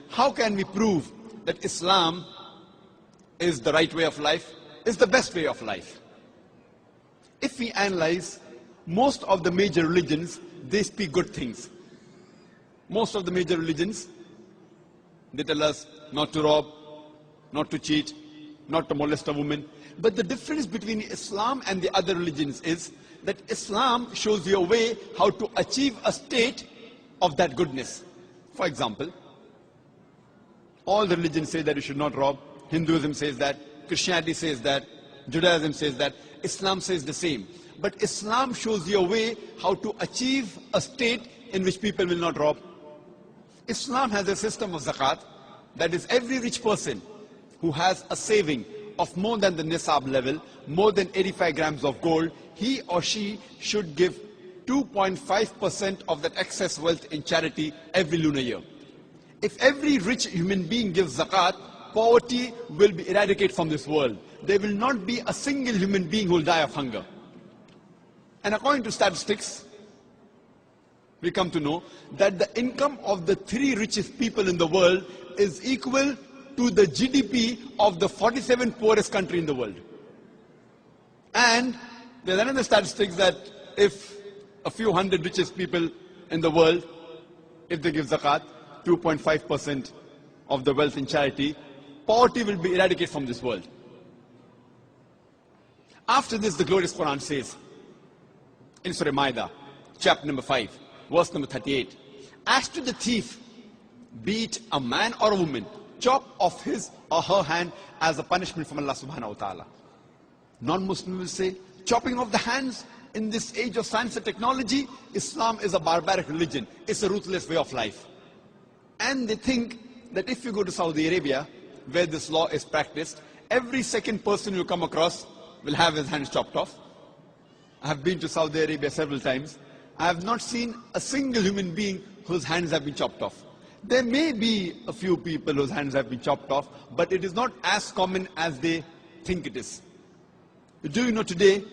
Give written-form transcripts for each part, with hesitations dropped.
how can we prove that Islam is the right way of life, is the best way of life? If we analyze most of the major religions, they speak good things. Most of the major religions, they tell us not to rob, not to cheat, not to molest a woman. But the difference between Islam and the other religions is that Islam shows you a way how to achieve a state of that goodness. For example, all the religions say that you should not rob. Hinduism says that, Christianity says that, Judaism says that, Islam says the same. But Islam shows you a way how to achieve a state in which people will not rob. Islam has a system of zakat, that is every rich person who has a saving of more than the nisab level, more than 85 grams of gold, he or she should give 2.5% of that excess wealth in charity every lunar year. If every rich human being gives zakat, poverty will be eradicated from this world. There will not be a single human being who will die of hunger. And according to statistics, we come to know that the income of the 3 richest people in the world is equal to the GDP of the 47th poorest country in the world. And there's another statistics that if a few hundred richest people in the world, if they give zakat, 2.5% of the wealth in charity, poverty will be eradicated from this world. After this, the glorious Quran says, in Surah Maida, chapter number 5, verse number 38, as to the thief, be it a man or a woman, chop off his or her hand as a punishment from Allah subhanahu wa ta'ala. Non-Muslims will say, chopping off the hands in this age of science and technology, Islam is a barbaric religion. It's a ruthless way of life. And they think that if you go to Saudi Arabia, where this law is practiced, every second person you come across will have his hands chopped off. I have been to Saudi Arabia several times. I have not seen a single human being whose hands have been chopped off. There may be a few people whose hands have been chopped off, but it is not as common as they think it is. Do you know today,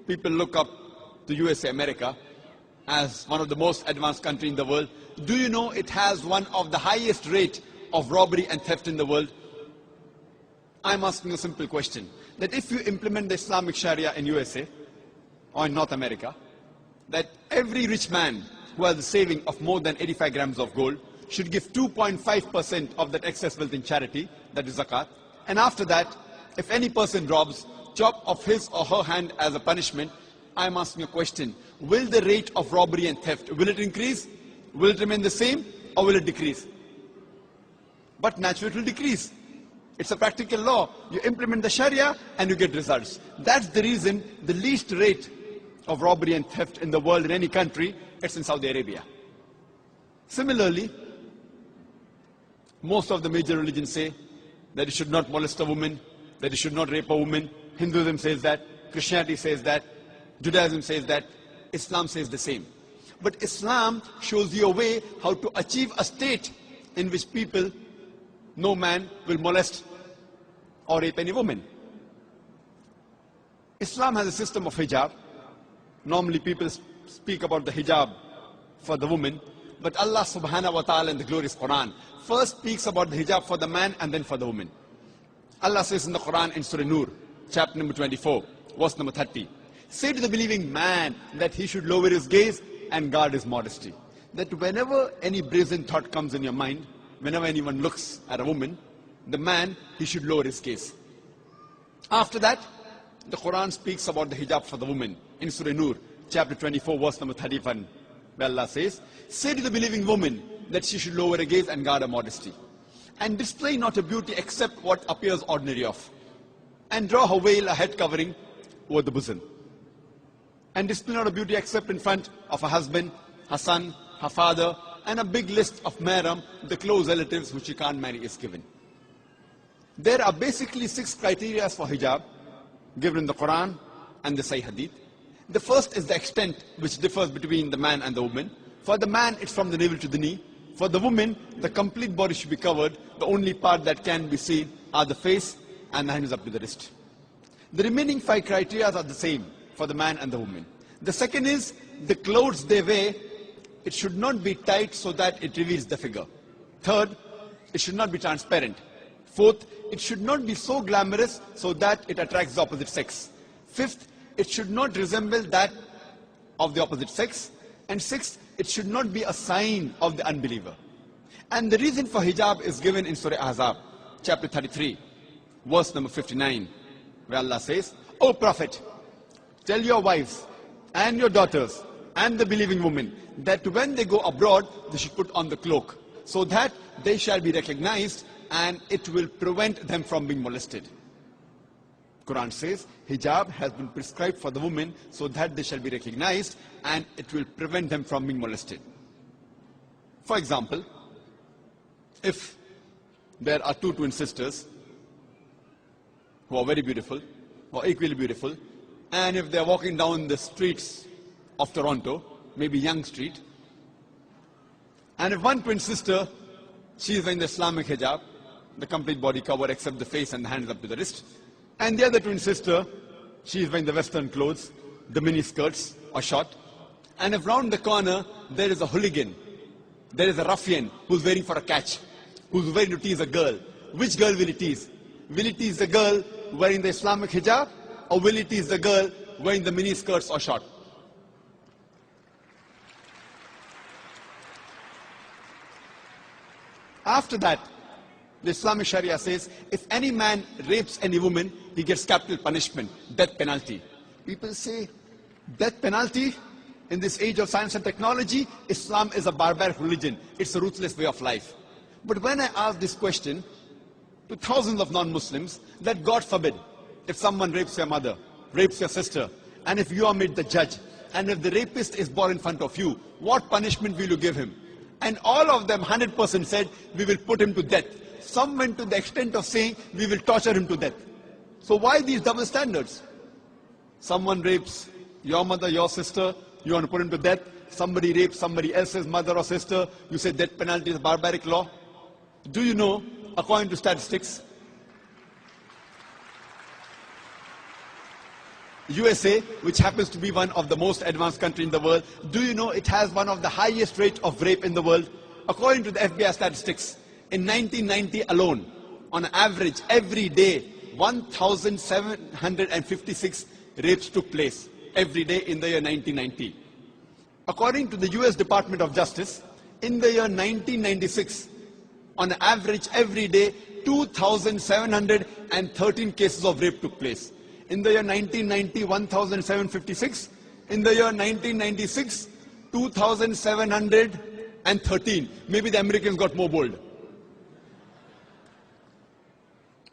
people look up to USA, America, as one of the most advanced countries in the world. Do you know it has one of the highest rate of robbery and theft in the world? I'm asking a simple question, that if you implement the Islamic Sharia in USA or in North America, that every rich man who has a saving of more than 85 grams of gold should give 2.5% of that excess wealth in charity, that is zakat. And after that, if any person robs, chop off his or her hand as a punishment. I'm asking a question, will the rate of robbery and theft, will it increase? Will it remain the same or will it decrease? But naturally it will decrease. It's a practical law. You implement the Sharia and you get results. That's the reason the least rate of robbery and theft in the world in any country, it's in Saudi Arabia. Similarly, most of the major religions say that you should not molest a woman, that you should not rape a woman. Hinduism says that, Christianity says that, Judaism says that, Islam says the same. But Islam shows you a way how to achieve a state in which people, no man will molest or rape any woman. Islam has a system of hijab. Normally people speak about the hijab for the woman, but Allah subhanahu wa ta'ala in the glorious Quran first speaks about the hijab for the man and then for the woman. Allah says in the Quran in Surah Nur, chapter number 24, verse number 30, say to the believing man that he should lower his gaze and guard his modesty. That whenever any brazen thought comes in your mind, whenever anyone looks at a woman, the man, he should lower his gaze. After that, the Quran speaks about the hijab for the woman in Surah Nur, chapter 24, verse number 31, where Allah says, say to the believing woman that she should lower her gaze and guard her modesty, and display not her beauty except what appears ordinary of, and draw her veil, a head covering, over the bosom, and display not her beauty except in front of her husband, her son, her father, and a big list of mahram, the close relatives which she can't marry, is given. There are basically 6 criteria for hijab given in the Quran and the Sahih Hadith. The first is the extent which differs between the man and the woman. For the man, it's from the navel to the knee. For the woman, the complete body should be covered. The only part that can be seen are the face and the hands up to the wrist. The remaining 5 criteria are the same for the man and the woman. The second is the clothes they wear, it should not be tight so that it reveals the figure. Third, it should not be transparent. Fourth, it should not be so glamorous so that it attracts the opposite sex. Fifth, it should not resemble that of the opposite sex. And sixth, it should not be a sign of the unbeliever. And the reason for hijab is given in Surah Ahzab, chapter 33, verse number 59, where Allah says, O Prophet, tell your wives and your daughters and the believing women that when they go abroad, they should put on the cloak, so that they shall be recognized and it will prevent them from being molested. Quran says hijab has been prescribed for the women so that they shall be recognized and it will prevent them from being molested. For example, if there are two twin sisters who are very beautiful or equally beautiful, and if they are walking down the streets of Toronto, maybe Yonge Street, and if one twin sister, she is wearing the Islamic hijab, the complete body cover except the face and the hands up to the wrist, and the other twin sister, she is wearing the Western clothes, the mini skirts or short, and if round the corner there is a hooligan, there is a ruffian who's waiting for a catch, who's waiting to tease a girl, which girl will he tease? Will he tease the girl wearing the Islamic hijab, or will he tease the girl wearing the mini skirts or short? After that, the Islamic Sharia says, if any man rapes any woman, he gets capital punishment, death penalty. People say, death penalty? In this age of science and technology, Islam is a barbaric religion. It's a ruthless way of life. But when I ask this question to thousands of non-Muslims, that God forbid, if someone rapes your mother, rapes your sister, and if you are made the judge, and if the rapist is brought in front of you, what punishment will you give him? And all of them, 100% said, we will put him to death. Some went to the extent of saying, we will torture him to death. So why these double standards? Someone rapes your mother, your sister, you want to put him to death. Somebody rapes somebody else's mother or sister, you say death penalty is a barbaric law. Do you know, according to statistics, USA, which happens to be one of the most advanced countries in the world, do you know it has one of the highest rates of rape in the world? According to the FBI statistics, in 1990 alone, on average, every day, 1,756 rapes took place every day in the year 1990. According to the US Department of Justice, in the year 1996, on average, every day, 2,713 cases of rape took place. In the year 1990, 1,756. In the year 1996, 2,713. Maybe the Americans got more bold.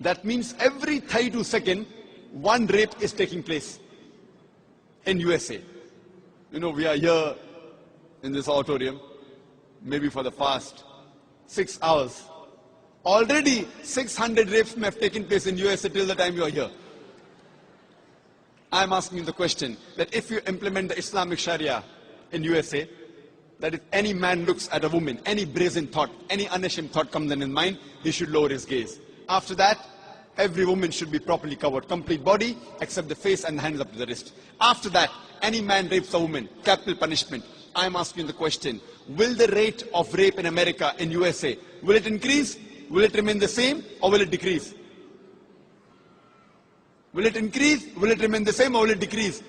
That means every 32 seconds, one rape is taking place in USA. You know, we are here in this auditorium, maybe for the past 6 hours. Already 600 rapes may have taken place in USA till the time you are here. I'm asking you the question that if you implement the Islamic Sharia in USA, that if any man looks at a woman, any brazen thought, any unashamed thought comes in his mind, he should lower his gaze. After that, every woman should be properly covered, complete body, except the face and the hands up to the wrist. After that, any man rapes a woman, capital punishment. I'm asking the question, will the rate of rape in America, in USA, will it increase? Will it remain the same, or will it decrease? Will it increase? Will it remain the same, or will it decrease?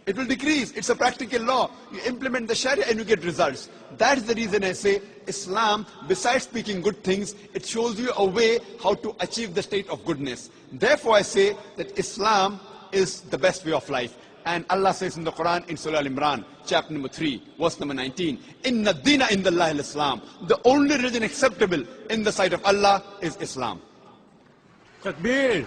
It will decrease. It's a practical law. You implement the Sharia and you get results. That's the reason I say Islam, besides speaking good things, it shows you a way how to achieve the state of goodness. Therefore I say that Islam is the best way of life. And Allah says in the Quran, in Surah Al-Imran, chapter number 3, verse number 19, Inna Dina Indallahi al-Islam. The only religion acceptable in the sight of Allah is Islam. Takbir.